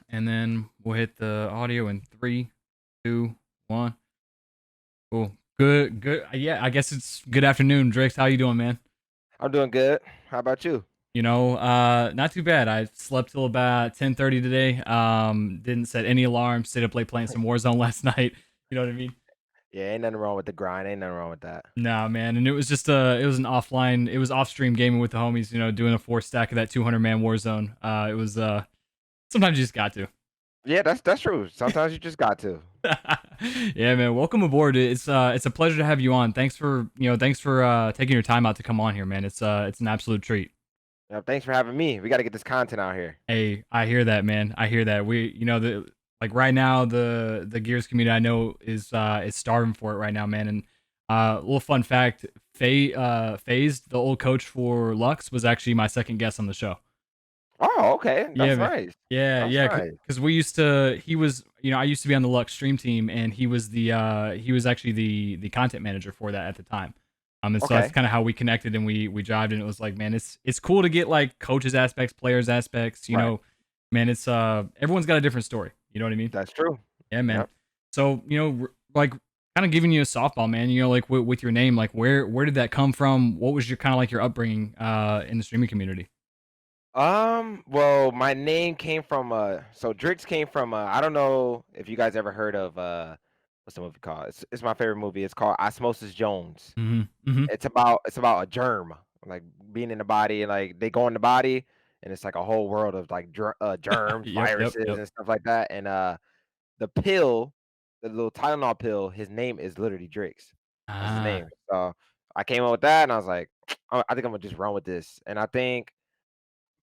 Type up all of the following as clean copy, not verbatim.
and then we'll hit the audio in 3, 2, 1. Cool. Good. Good. Yeah, I guess it's good afternoon, Drix. How you doing, man? I'm doing good. How about you? Not too bad. I slept till about 10:30 today. Didn't set any alarms. Stayed up late playing some Warzone last night. You know what I mean? Yeah, ain't nothing wrong with the grind. Ain't nothing wrong with that. Nah, man. And it was just it was an offline, it was off stream gaming with the homies. Doing a 4 stack of that 200-man Warzone. It was sometimes you just got to. Yeah, that's true. Sometimes you just got to. Yeah, man. Welcome aboard. It's a pleasure to have you on. Thanks for taking your time out to come on here, man. It's an absolute treat. Thanks for having me. We got to get this content out here. Hey, I hear that, man. I hear that. The like right now, the Gears community I know is starving for it right now, man. And little fun fact, Phase, the old coach for Lux, was actually my second guest on the show. Oh, okay. Yeah, That's man. nice. Yeah, That's yeah. nice. Because he was, I used to be on the Lux stream team, and he was actually the content manager for that at the time. And so that's Okay. kind of how we connected, and we jived, and it was like, man, it's cool to get like coaches aspects, players aspects, Right. man. It's everyone's got a different story. You know what I mean? That's true. Yeah, man. Yep. So like kind of giving you a softball, man. Like with your name, like where did that come from? What was your kind of like your upbringing in the streaming community? Well, my name came from so Drix came from I don't know if you guys ever heard of what's the movie called? It's my favorite movie. It's called Osmosis Jones. Mm-hmm. Mm-hmm. It's about a germ, like being in the body, and like they go in the body, and it's like a whole world of like germs, Yep. Yep. viruses, Yep. and stuff like that. And the pill, the little Tylenol pill, his name is literally Drix. That's his Ah. name. So I came up with that, and I was like, I think I'm gonna just run with this. And I think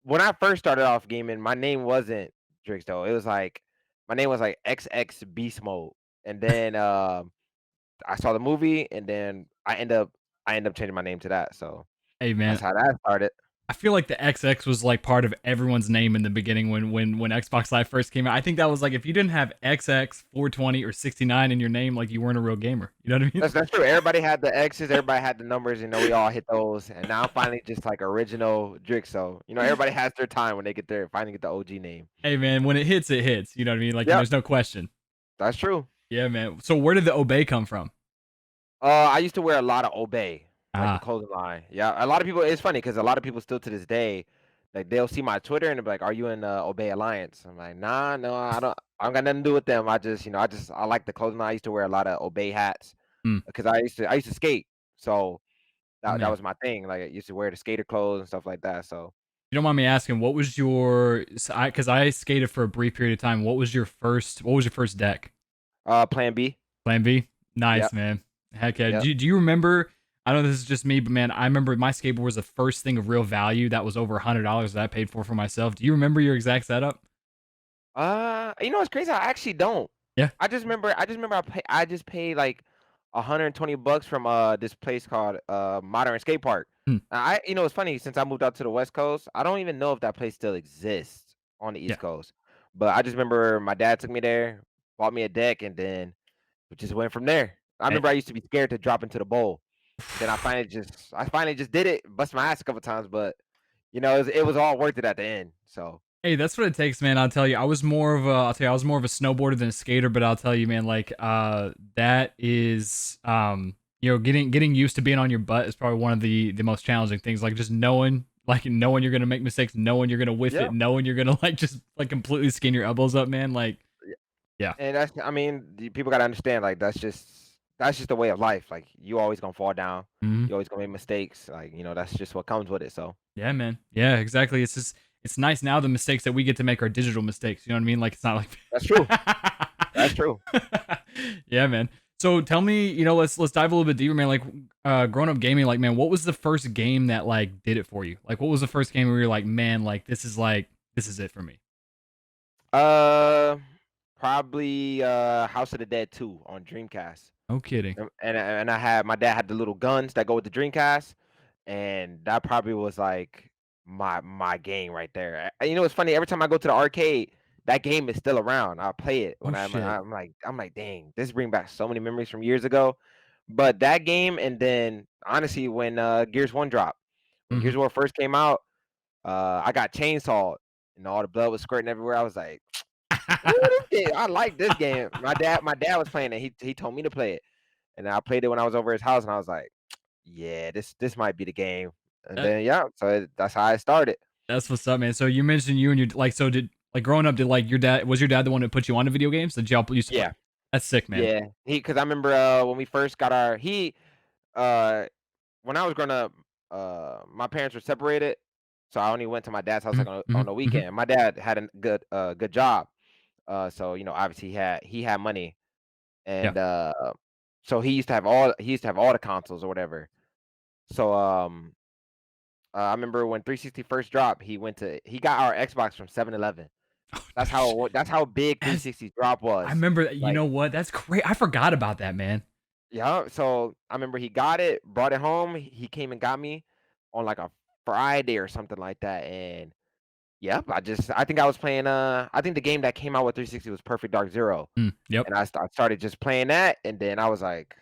when I first started off gaming, my name wasn't Drix though. It was like my name was like XX Beast Mode, and then I saw the movie, and then I end up changing my name to that. So Hey, that's man. how that started. I feel like the XX was like part of everyone's name in the beginning when Xbox Live first came out. I think that was like if you didn't have XX 420 or 69 in your name, like you weren't a real gamer. You know what I mean? That's true. Everybody had the X's, everybody had the numbers, we all hit those. And now I'm finally just like original Drix. So, everybody has their time when they finally get the OG name. Hey, man, when it hits, it hits. You know what I mean? Like, and Yep, there's no question. that's true. Yeah, man. So where did the Obey come from? I used to wear a lot of Obey, like the Ah, clothing line. Yeah, a lot of people. It's funny because a lot of people still to this day, like they'll see my Twitter and they'll be like, "Are you in Obey Alliance?" I'm like, "Nah, no, I don't. I don't got nothing to do with them. I like the clothing line. I used to wear a lot of Obey hats hmm. because I used to skate, so Yeah, that man. was my thing. Like I used to wear the skater clothes and stuff like that. So You don't mind me asking, what was your? Because I skated for a brief period of time. What was your first? What was your first deck? Plan B. Plan B. Nice, Yep. man. Heck yeah. Yep. Do you remember? I know this is just me, but man, I remember my skateboard was the first thing of real value that was over $100 that I paid for myself. Do you remember your exact setup? It's crazy. I actually don't. Yeah. I just remember I just paid like $120 from this place called Modern Skate Park. Hmm. It's funny since I moved out to the West Coast, I don't even know if that place still exists on the Yeah. East Coast. But I just remember my dad took me there, bought me a deck, and then we just went from there. I Eh, remember I used to be scared to drop into the bowl. Then I finally just did it, bust my ass a couple times, but it was all worth it at the end. So Hey, that's what it takes, man. I'll tell you. I'll tell you, I was more of a snowboarder than a skater, but I'll tell you, man, like that is getting used to being on your butt is probably one of the most challenging things. Like just knowing you're gonna make mistakes, knowing you're gonna whiff yeah. it, knowing you're gonna like just like completely skin your elbows up, man. Like, yeah. And people gotta understand, like, that's just the way of life. Like, you always gonna fall down. Mhm. You always gonna make mistakes. Like, that's just what comes with it. So Yeah, man. Yeah, exactly. It's nice now the mistakes that we get to make are digital mistakes. You know what I mean? Like it's not that's true. like That's true. Yeah, man. So tell me, let's dive a little bit deeper, man. Like growing up gaming, like man, what was the first game that like did it for you? Like what was the first game where you're like, this is it for me? Uh, Probably House of the Dead 2 on Dreamcast. No kidding. And my dad had the little guns that go with the Dreamcast, and that probably was like my game right there. It's funny. Every time I go to the arcade, that game is still around. I'll play it Oh when shit. I'm like, dang, this bring back so many memories from years ago. But that game, and then honestly, when Gears One dropped, when Hmm. Gears One first came out, I got chainsawed, and all the blood was squirting everywhere. I was like, Ooh, this game, I like this game. My dad was playing it. He told me to play it, and I played it when I was over his house, and I was like, yeah, this might be the game. And That then yeah, so that's how I started. that's what's up, man. So you mentioned you and your like so did like growing up, did like your dad the one that put you on to video games? Did y'all used to play? Yeah, That's sick, man. yeah. Because I remember when we first got uh when I was growing up, my parents were separated, so I only went to my dad's house like Mhm, on mhm, the mhm. weekend. My dad had a good job, so obviously he had money, Yeah. and so he used to have all the consoles or whatever. So I remember when 360 first dropped, he got our Xbox from 7-Eleven. Oh, no shit. That's how big That's 360 drop I was. remember that. You Like, know what? That's great. I forgot about that, man. yeah, so I remember he got it, brought it home. He came and got me on like a Friday or something like that. And yep, I think I was playing I think the game that came out with 360 was Perfect Dark Zero. Yep. And I started just playing that, and then I was like,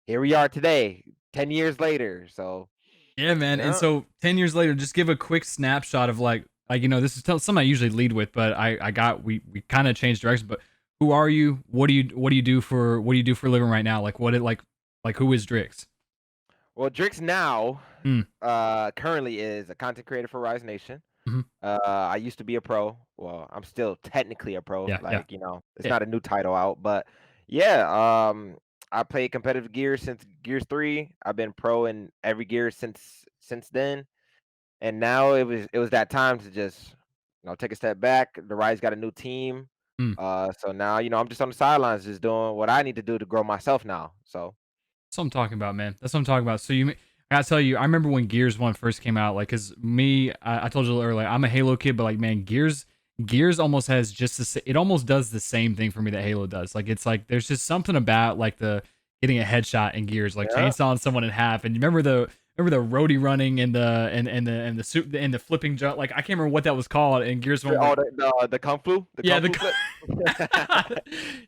here we are today, 10 years later. So Yeah, man. And yeah. so 10 years later, just give a quick snapshot of like this is something I usually lead with, but I got we kind of changed direction. But who are you? What do you do for a living right now? Like what it like who is Drix? Well, Drix now Mm, currently is a content creator for Rise Nation. hmm. I used to be a pro. Well, I'm still technically a pro. Yeah, yeah, Like, it's yeah. not a new title out, but yeah, I played competitive Gears since Gears 3. I've been pro in every gear since then. And now it was that time to just, take a step back. The Rise got a new team. Mm. So now, I'm just on the sidelines just doing what I need to do to grow myself now. So, That's what I'm talking about, man. That's what I'm talking about. So I gotta tell you, I remember when Gears One first came out. Like, cause me, I told you a little earlier, I'm a Halo kid, but like, man, Gears almost has just it almost does the same thing for me that Halo does. Like, it's like there's just something about like the getting a headshot in Gears, like yeah. chainsawing someone in half. And you remember the roadie running and the suit and the flipping jump. Like, I can't remember what that was called in Gears One. Where Oh, the yeah, kung fu flip.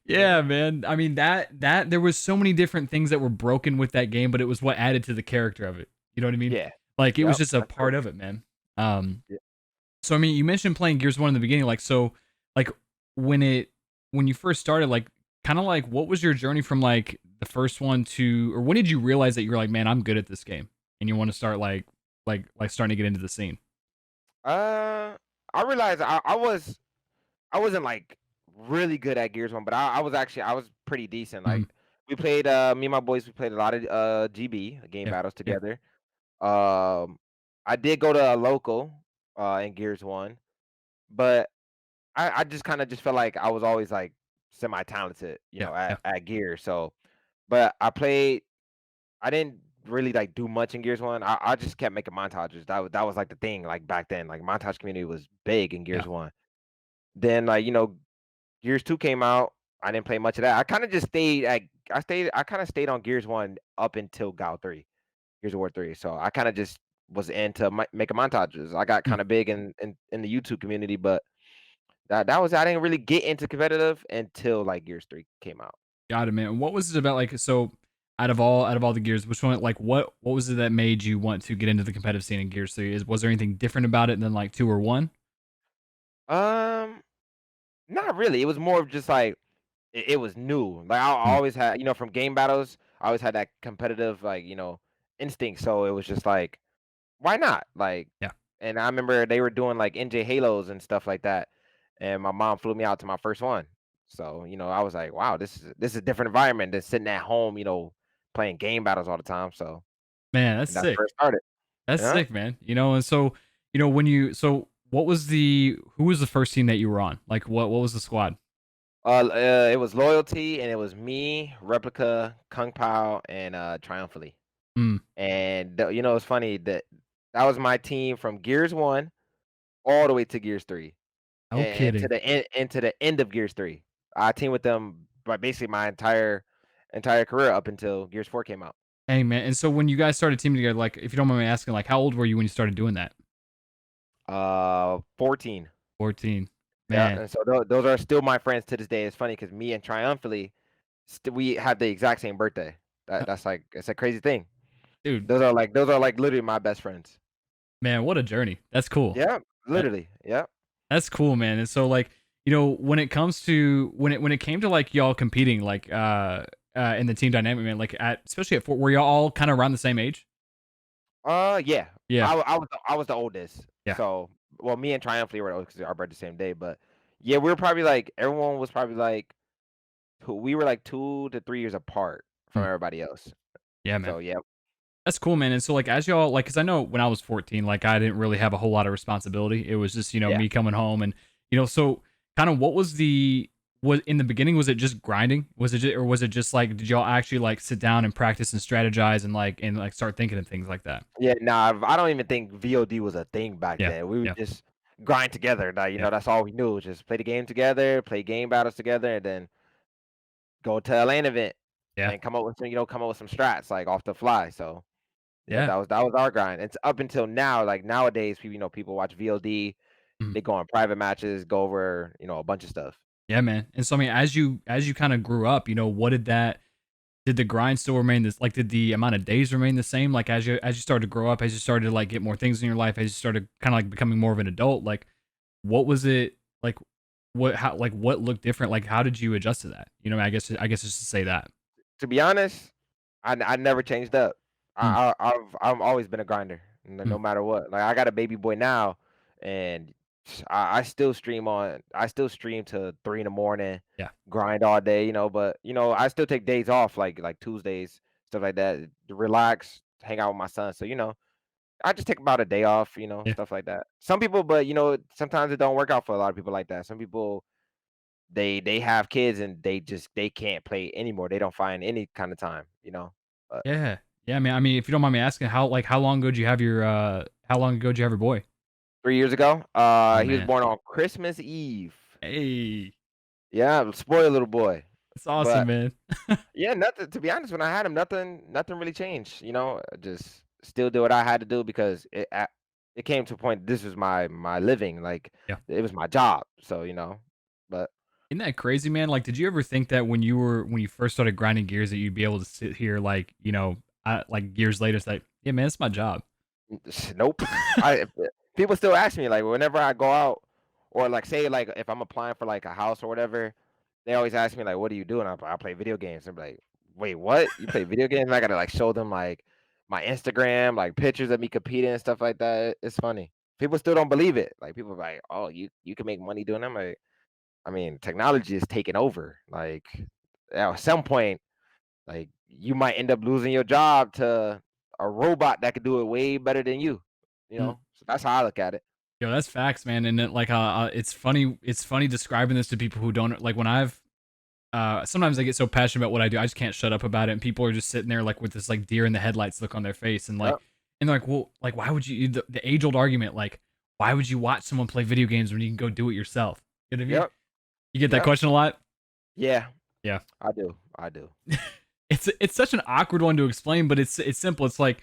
yeah, man. I mean that there was so many different things that were broken with that game, but it was what added to the character of it. You know what I mean? Yeah. Like it was Yep. just a That's true. part of it, man. Um, Yeah. so I mean, you mentioned playing Gears One in the beginning, like so, like when it when you first started, like kind of like what was your journey from like the first one to, or when did you realize that you were like, man, I'm good at this game, and you want to start like starting to get into the scene? Uh, I realized I wasn't like really good at Gears One, but I was pretty decent. Mhm. Like we played me and my boys, we played a lot of GB game Yeah, battles yeah, together. Um, I did go to a local in Gears One, but I just kind of just felt like I was always like semi talented, yeah, yeah. at Gears. So, but I didn't really like do much in Gears One. I just kept making montages. That was like the thing like back then. Like montage community was big in Yeah. Gears One. Then like Gears 2 came out. I didn't play much of that. I kind of just stayed at I kind of stayed on Gears 1 up until GAL 3, Gears of War 3. So I kind of just was into making montages. I got Mm. kind of big in the YouTube community, but that was I didn't really get into competitive until like Gears 3 came out. Got it, man. What was it about like so out of all the gears, which one like what was it that made you want to get into the competitive scene in Gears 3? Was there anything different about it than like 2 or 1? Um, Not really. It was more of just like it was new. Like I Mm, always had, from game battles, I always had that competitive like, instinct. So it was just like, why not? Like, yeah. and I remember they were doing like NJ Halos and stuff like that. And my mom flew me out to my first one. So, I was like, wow, this is a different environment than sitting at home, playing game battles all the time. So, Man, that's and that's where sick. it started. That's Yeah. sick, man. And so, when you so what was the who was the first team that you were on? Like what was the squad? It was Loyalty, and it was me, Replica, Kung Pao, and Triumphantly. Mm, And it's funny that that was my team from Gears 1 all the way to Gears 3. no And kidding. to the end of Gears 3. I teamed with them by basically my entire career up until Gears 4 came out. Hey, man. And so when you guys started teaming together, like if you don't mind me asking, like how old were you when you started doing that? 14. 14. Yeah, Man. and so those are still my friends to this day. It's funny because me and Triumphantly, we have the exact same birthday. uh, That's like it's a crazy thing. Dude, Those are like literally my best friends. man, what a journey. That's cool. Yeah, literally. Yeah. That's cool, man. And so like, when it comes to when it came to like y'all competing, like in the team dynamic, man, like at especially at Fort, were y'all all kind of around the same age? Yeah. Yeah, I was the oldest. yeah, So, well, me and Triumph were because our birthday the same day, but yeah, we were probably like everyone was probably like we were like 2 to 3 years apart from mm, everybody else. yeah, man. So yeah, That's cool, man. And so, like, as y'all, like, because I know when I was 14, like, I didn't really have a whole lot of responsibility. It was just, yeah. me coming home and, so kind of what was was in the beginning, was it just grinding? Was it just, or was it just like, did y'all actually like sit down and practice and strategize and like start thinking and things like that? Yeah, nah, I don't even think VOD was a thing back Yeah. then. We would Yeah. just grind together. Like, Yeah. that's all we knew. Just play the game together, play game battles together, and then go to a lane event Yeah. and come up with some strats like off the fly. So yeah, Yeah. that was our grind. It's up until now. Like nowadays, people watch VOD, Mhm. they go on private matches, go over, a bunch of stuff. Yeah, man. And so, I mean, as you kind of grew up, what did that, did the grind still remain this, like, did the amount of days remain the same? Like, as you started to grow up, as you started to like get more things in your life, as you started kind of like becoming more of an adult, like, what was it like? What looked different? Like, how did you adjust to that? I guess just to say that. To be honest, I never changed up. Mm, I've always been a grinder, mm, no matter what. Like I got a baby boy now, and I still stream to 3 in the morning, yeah, grind all day, But I still take days off, like Tuesdays, stuff like that, to relax, hang out with my son. So I just take about a day off, yeah, stuff like that. Some people, but sometimes it don't work out for a lot of people like that. Some people they have kids and they can't play anymore. They don't find any kind of time. But yeah, yeah. I mean, if you don't mind me asking, how long ago did you have your how long ago did you have your boy? 3 years ago, Oh he was man, born on Christmas Eve. hey, Yeah, spoiled little boy. that's awesome, But man. yeah, nothing. To be honest, when I had him, nothing really changed. Just still do what I had to do because it came to a point. This was my living. Like Yeah, it was my job. So but isn't that crazy, man? Like, did you ever think that when you first started grinding gears that you'd be able to sit here like like years later, it's like, yeah, man, it's my job. Nope. People still ask me like whenever I go out or like say like if I'm applying for like a house or whatever, they always ask me like, "What do you do?" And I play video games. I'm like, "Wait, what? You play video games?" And I gotta like show them like my Instagram, like pictures of me competing and stuff like that. It's funny. People still don't believe it. Like people are like, "Oh, you can make money doing that." I'm like, I mean, technology is taking over. Like at some point, like you might end up losing your job to a robot that could do it way better than you. Mm. So that's how I look at it. Yo, that's facts, man. And it, like, it's funny. It's funny describing this to people who don't like. When I've sometimes I get so passionate about what I do, I just can't shut up about it. And people are just sitting there like with this like deer in the headlights look on their face, and Yep. they're like, well, like, why would you? The age old argument, like, why would you watch someone play video games when you can go do it yourself? You know what I mean? Yep. You get that Yep. question a lot. Yeah, Yeah. I do. I do. It's such an awkward one to explain, but it's simple. It's like,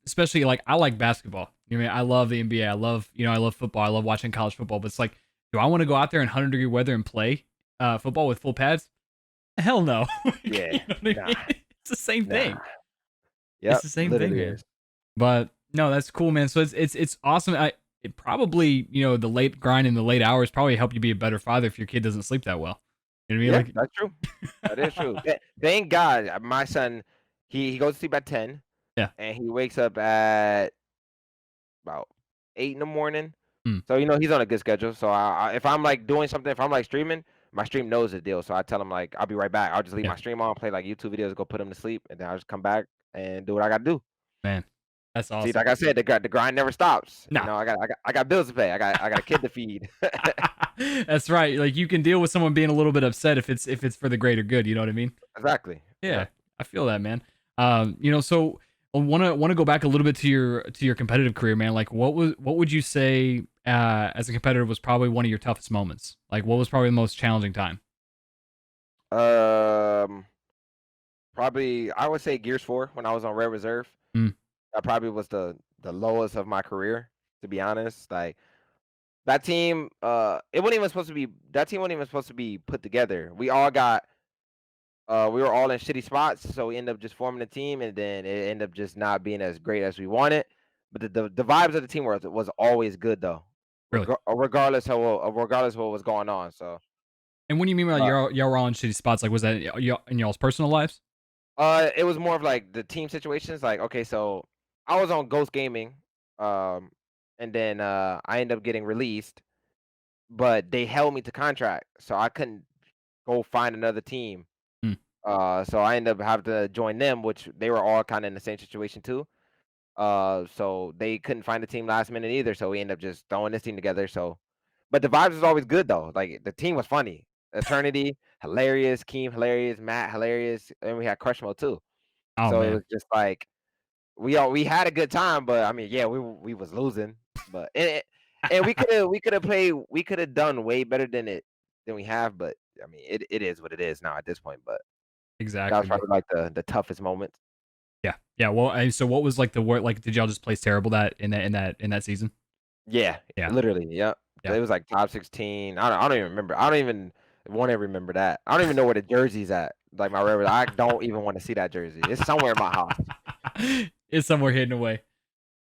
especially like I like basketball. I mean, I love the NBA. I love football. I love watching college football. But it's like, do I want to go out there in 100-degree weather and play football with full pads? Hell no. You Yeah. know what I Nah. mean? It's the same Nah. thing. It's Yep. the same thing, Literally man. is. But no, that's cool, man. So it's awesome. It probably, the late grind and the late hours probably help you be a better father if your kid doesn't sleep that well. You know what I Yeah, mean? that's true. That is true. Like, Thank God, my son, he goes to sleep at 10 yeah. and he wakes up at about 8 in the morning. Mm, So he's on a good schedule. So if I'm like doing something, if I'm like streaming, my stream knows the deal. So I tell him like I'll be right back. I'll just leave yeah, my stream on, play like YouTube videos, go put him to sleep, and then I'll just come back and do what I gotta do. man. That's See, awesome. like I said, the grind never stops. No. I got bills to pay. I got a kid to feed. That's right. Like, you can deal with someone being a little bit upset if it's for the greater good. You know what I mean? Exactly. Yeah, Exactly. I feel that, man. So I wanna go back a little bit to your competitive career, man. Like, what would you say as a competitor was probably one of your toughest moments? Like, what was probably the most challenging time? Um, Probably I would say Gears 4 when I was on Red Reserve. Mm, That probably was the lowest of my career, to be honest. Like that team, it wasn't even supposed to be. That team wasn't even supposed to be put together. We were all in shitty spots, so we ended up just forming a team, and then it ended up just not being as great as we wanted. But the vibes of the team was always good though. Really. regardless of what was going on. So, And when you mean by uh, y'all were all in shitty spots, like was that y'all in y'all's personal lives? it was more of like the team situations. Like, okay, so I was on Ghost Gaming, um, and then I ended up getting released, but they held me to contract, so I couldn't go find another team. Hmm. So I ended up having to join them, which they were all kind of in the same situation too. So they couldn't find a team last minute either. So we ended up just throwing this team together. So, but the vibes was always good though. Like the team was funny. Eternity, hilarious. Keem, hilarious. Matt, hilarious. And we had Crush Mode too. Oh So it man, was just like we had a good time. But I mean, yeah, we was losing. But and we could have done way better than we have. But I mean, it is what it is now at this point. But that was exactly, man. probably like the toughest moments. Yeah, yeah. Well, so what was like the word? Like, did y'all just place terrible that in that season? Yeah, Yeah, literally, yep. yeah. It was like top 16. I don't even remember. I don't even wanna remember that. I don't even know where the jersey's at. Like my regular I don't even wanna see that jersey. It's somewhere in my house. It's somewhere hidden away.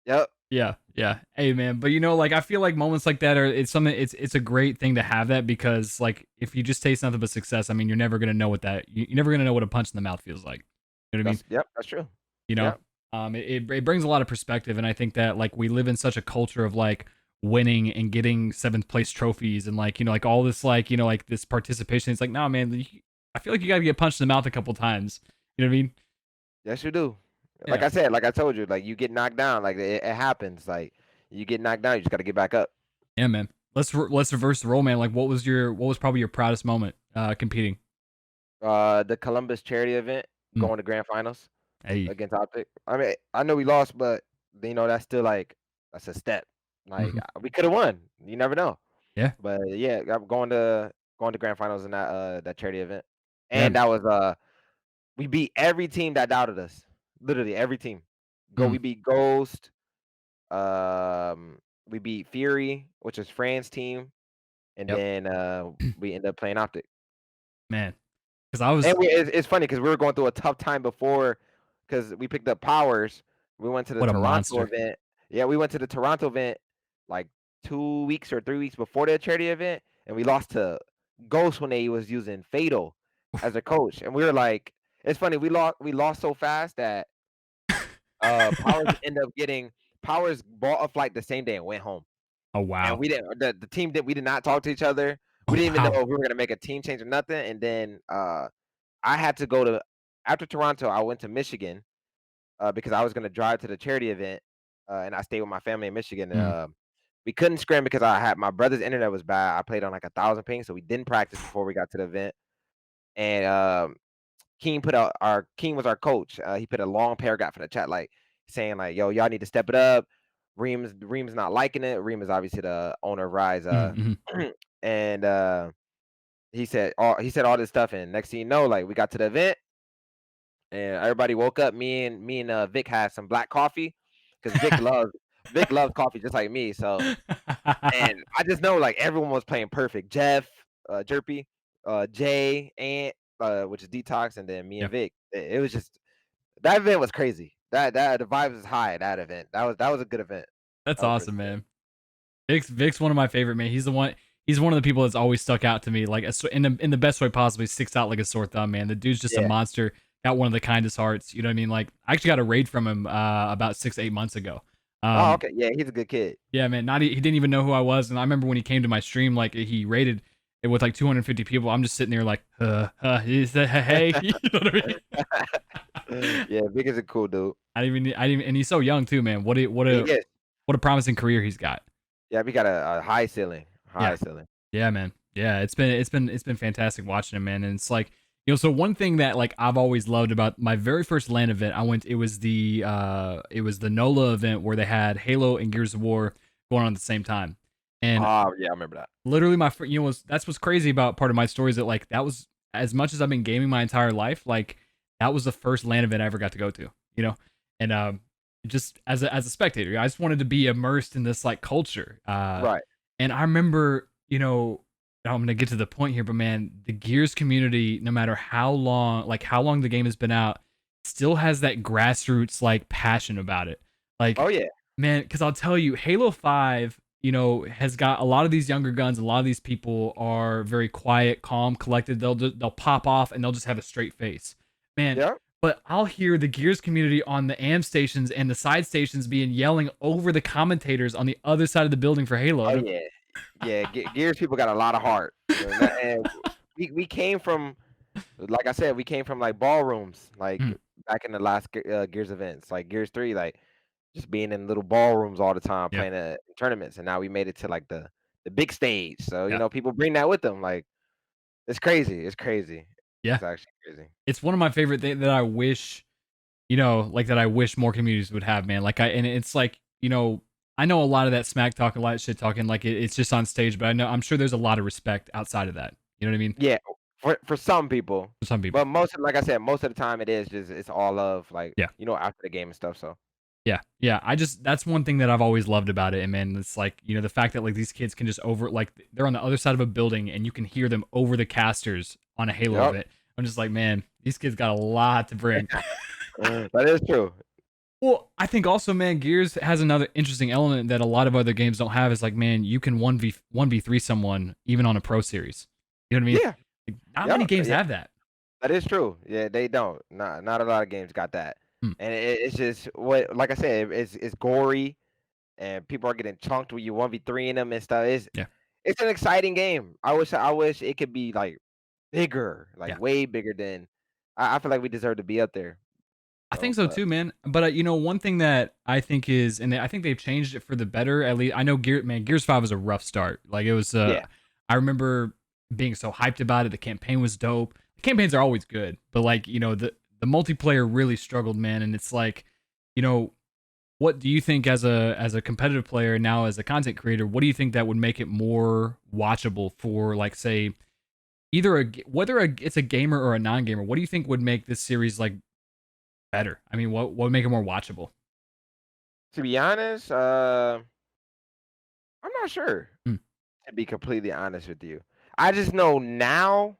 Yep. Yeah, yeah. Hey man, but like I feel like moments like that are it's something it's a great thing to have that because like if you just taste nothing but success, I mean you're never gonna know what you're never gonna know what a punch in the mouth feels like. You know what I mean? That's true. You know, Yep. it brings a lot of perspective, and I think that like we live in such a culture of like winning and getting seventh place trophies and like like all this like like this participation. It's like no man, I feel like you gotta get punched in the mouth a couple times. You know what I mean? Yes, you do. Like Yeah. I said, like I told you, like you get knocked down, like it happens. Like you get knocked down, you just gotta get back up. Yeah, man. Let's reverse the role, man. Like, what was probably your proudest moment competing? The Columbus charity event, Mm. going to grand finals Hey. against Optic. I mean, I know we lost, but that's still like that's a step. Like Hmm. we could have won. You never know. Yeah. But yeah, I'm going to grand finals in that charity event. Yeah. And that was we beat every team that doubted us. Literally every team. Mm. We beat Ghost, um we beat Fury, which is Fran's team, and Yep. then we ended up playing Optic. Man, because I was And it's funny because we were going through a tough time before because we picked up Powers. We went to the what a Toronto monster. event. Yeah, we went to the Toronto event like 2 weeks or 3 weeks before the charity event, and we lost to Ghost when they was using Fatal as a coach. And we were like, it's funny, we lost so fast that Powers ended up getting Powers bought a flight the same day and went home. Oh And wow. we didn't the team we did not talk to each other. We Oh didn't even know wow. if we were gonna make a team change or nothing. And then I had to go to after Toronto, I went to Michigan, because I was gonna drive to the charity event, and I stayed with my family in Michigan. Mm. We couldn't scrim because I had my brother's internet was bad. I played on like 1,000 ping, so we didn't practice before we got to the event. And Keen was our coach. He put a long paragraph in the chat, like saying like, "Yo, y'all need to step it up." Reem's not liking it. Reem is obviously the owner of Rise, Mm-hmm. and he said all this stuff, and next thing you know, like we got to the event and everybody woke up. Me and Vic had some black coffee because Vic loves coffee just like me. So and I just know like everyone was playing perfect. Jeff, Jerpy, Jay, Ant, which is Detox, and then me Yeah. and Vic. It was just that event was crazy. That the vibes was high at that event. That was a good event. That's That was really awesome, good. man. Vic's one of my favorite, man. He's one of the people that's always stuck out to me, like in the best way possible. He sticks out like a sore thumb, man. The dude's just a Yeah. monster. Got one of the kindest hearts. You know what I mean? Like I actually got a raid from him about 6 8 months ago. Oh, Um, okay. Yeah, he's a good kid. yeah, man. He didn't even know who I was, and I remember when he came to my stream, like he rated it with like 250 people. I'm just sitting there like, is that hey? You know what I mean? Yeah, Vic is a cool dude. I didn't, and he's so young too, man. He is. What a promising career he's got. Yeah, we got a high ceiling. High Yeah. ceiling. Yeah, man. Yeah, it's been fantastic watching him, man. And it's like, so one thing that like I've always loved about my very first LAN event, it was the NOLA event where they had Halo and Gears of War going on at the same time. And Oh, yeah, I remember that. literally that's what's crazy about part of my story is that like that was as much as I've been gaming my entire life, like that was the first LAN event I ever got to go to, And just as a spectator, I just wanted to be immersed in this like culture. Right. And I remember, I'm gonna get to the point here, but man, the Gears community, no matter how long the game has been out, still has that grassroots like passion about it. Like, Oh, yeah. man, because I'll tell you, Halo 5 has got a lot of these younger guns. A lot of these people are very quiet, calm, collected. They'll pop off and they'll just have a straight face, man. Yeah. But I'll hear the Gears community on the AM stations and the side stations being yelling over the commentators on the other side of the building for Halo. Oh yeah. Yeah. Gears people got a lot of heart. And we came from, like I said, we came from like ballrooms, like Mm, back in the last Gears events, like Gears 3, like just being in little ballrooms all the time yeah, playing tournaments, and now we made it to like the big stage. So yeah, people bring that with them. Like it's crazy. It's crazy. yeah. It's actually crazy. It's one of my favorite things that I wish, like that I wish more communities would have, man. And it's like, I know a lot of that smack talk, a lot of shit talking, like it's just on stage, but I'm sure there's a lot of respect outside of that. You know what I mean? Yeah, for some people, For some people. but like I said, most of the time it is just it's all love, like Yeah. after the game and stuff. So Yeah. Yeah. That's one thing that I've always loved about it. And man, it's like, the fact that like these kids can just like they're on the other side of a building and you can hear them over the casters on a Halo yep, event. I'm just like, man, these kids got a lot to bring. that is true. Well, I think also, man, Gears has another interesting element that a lot of other games don't have. Is like, man, you can 1v3 someone even on a pro series. You know what I mean? Yeah, Like, not yeah, many games yeah. have that. That is true. Yeah, they don't. Not a lot of games got that, Hmm. and it's just what, like I said, it's gory, and people are getting chunked when you 1v3 in them and stuff. Yeah, It's an exciting game. I wish it could be like bigger, like yeah. way bigger than. I feel like we deserve to be up there. I think So, so but too, man. But one thing that I think is, and I think they've changed it for the better. At least I know Gears 5 was a rough start. Like it was. yeah, I remember being so hyped about it. The campaign was dope. The campaigns are always good, but like the multiplayer really struggled, man. And it's like, you know, what do you think as a competitive player now as a content creator? What do you think that would make it more watchable for like say either whether it's a gamer or a non-gamer? What do you think would make this series like better? I mean, what would make it more watchable? to be honest, I'm not sure. Mm, To be completely honest with you, I just know now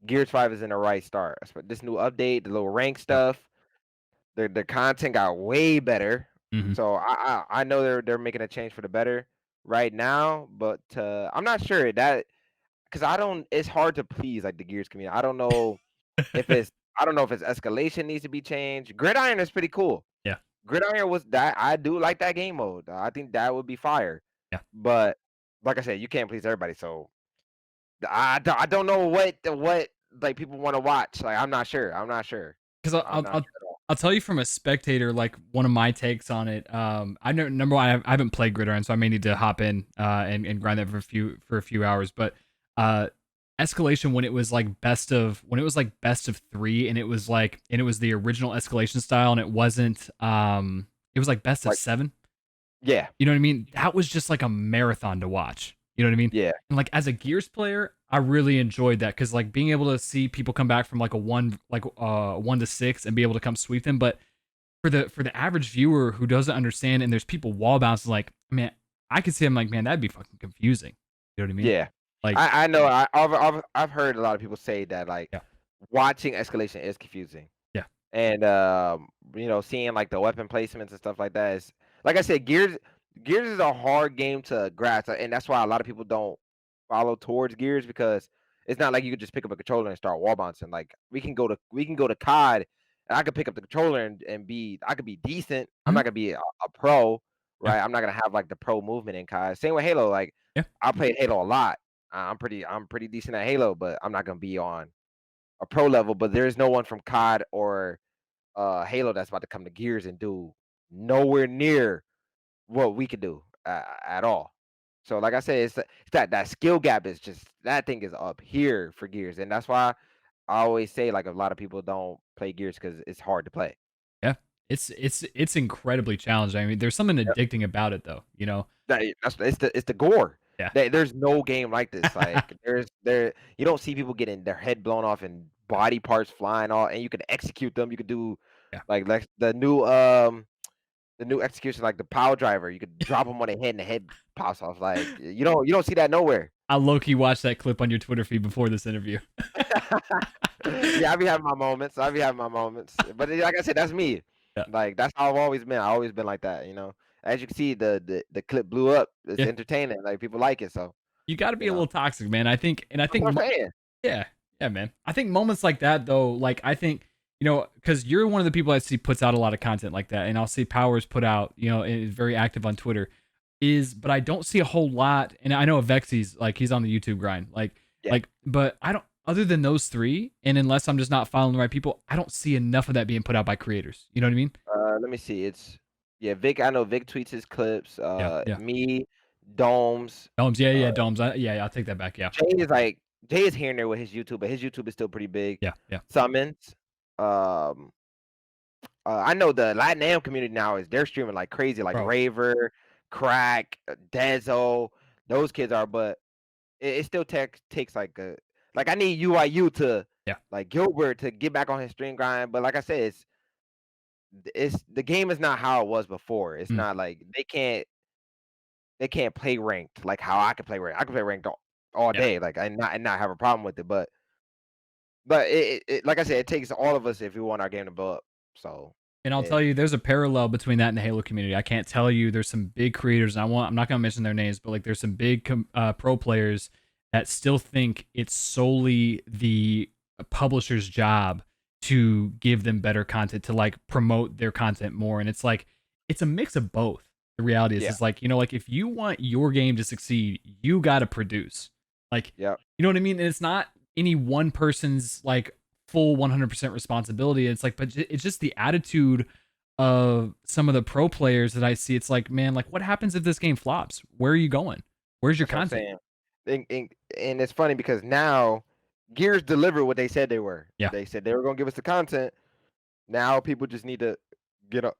Gears 5 is in the right start. This new update, the little rank yep. stuff, the content got way better. Hmm. So I know they're making a change for the better right now, but I'm not sure that because I don't. It's hard to please like the Gears community. If it's I don't know if it's escalation needs to be changed. Gridiron is pretty cool. Yeah, Gridiron was that I do like that game mode. I think that would be fire. yeah. But like I said, you can't please everybody. So I don't know what like people want to watch. Like I'm not sure. I'm not sure. Because I'm not sure at all. I'll tell you from a spectator, like one of my takes on it. I know number one, I haven't played Gridiron, so I may need to hop in and grind that for a few hours. But uh, Escalation when it was like best of three, and it was the original Escalation style, and it was like best of Like seven. yeah, You know what I mean? That was just like a marathon to watch. You know what I mean? yeah, And like as a Gears player, I really enjoyed that because like being able to see people come back from like a 1 to 6 and be able to come sweep them. But for the average viewer who doesn't understand and there's people wall bouncing, like man, I could see, I'm like, man, that'd be fucking confusing. You know what I mean? yeah. Like I know. I've heard a lot of people say that like yeah, watching escalation is confusing. yeah, And seeing like the weapon placements and stuff like that is like I said, Gears is a hard game to grasp, and that's why a lot of people don't follow towards Gears because it's not like you could just pick up a controller and start wall bouncing. Like we can go to COD, and I could pick up the controller and be I could be decent. I'm mhm, not gonna be a pro, yeah, right? I'm not gonna have like the pro movement in COD. Same with Halo. Like yeah, I played Halo a lot. I'm pretty decent at Halo, but I'm not gonna be on a pro level. But there is no one from COD or Halo that's about to come to Gears and do nowhere near what we could do at all. So like I said, it's that skill gap is just that thing is up here for Gears, and that's why I always say like a lot of people don't play Gears because it's hard to play. yeah. It's incredibly challenging. I mean, there's something Yep. addicting about it though. You know? It's the gore. Yeah. There's no game like this. Like there you don't see people getting their head blown off and body parts flying off, and you can execute them. You could do Yeah. like the new execution, like the power driver, you could drop them on the head and the head pops off. Like you don't see that nowhere. I low key watched that clip on your Twitter feed before this interview. Yeah, I be having my moments. I be having my moments. But like I said, that's me. Yeah. Like that's how I've always been. I always been like that. as you can see, the clip blew up. It's Yeah. entertaining. Like people like it. So You got to be you a know, little toxic, man. I think, and I that's think, what I'm saying. yeah, yeah, man. I think moments like that, though, like I think, because you're one of the people I see puts out a lot of content like that, and I'll see Powers put out, and is very active on Twitter, but I don't see a whole lot, and I know Avexi's like he's on the YouTube grind, Yeah. but I don't. Other than those three, and unless I'm just not following the right people, I don't see enough of that being put out by creators. You know what I mean? Let me see. It's yeah, Vic. I know Vic tweets his clips. Yeah, yeah. Me, Domes. Domes, yeah, Uh, yeah, Domes. Yeah, I'll take that back. Yeah, Jay is here and there with his YouTube, but his YouTube is still pretty big. yeah, yeah. Summons. Um, I know the Latin community now is they're streaming like crazy, like Bro, Raver, Crack, Dezo. Those kids are, but it still takes like I need UIU to yeah, like Gilbert to get back on his stream grind. But like I said, it's the game is not how it was before. It's mm, not like they can't play ranked like how I can play ranked. I can play ranked all yeah. day, like and not have a problem with it. But like I said, it takes all of us if we want our game to blow up. So And I'll tell it, you, there's a parallel between that and the Halo community. I can't tell you. There's some big creators, and I'm not gonna mention their names, but like there's some big pro players that still think it's solely the publisher's job to give them better content, to like promote their content more, and it's like it's a mix of both. The reality is, yeah, it's like like if you want your game to succeed, you got to produce. Like, yeah, you know what I mean? And it's not any one person's like full 100% responsibility. It's like, but it's just the attitude of some of the pro players that I see. It's like, man, like what happens if this game flops? Where are you going? Where's your that's what I'm content? saying. And it's funny because now Gears delivered what they said they were. Yeah, They said they were gonna give us the content. Now people just need to get up.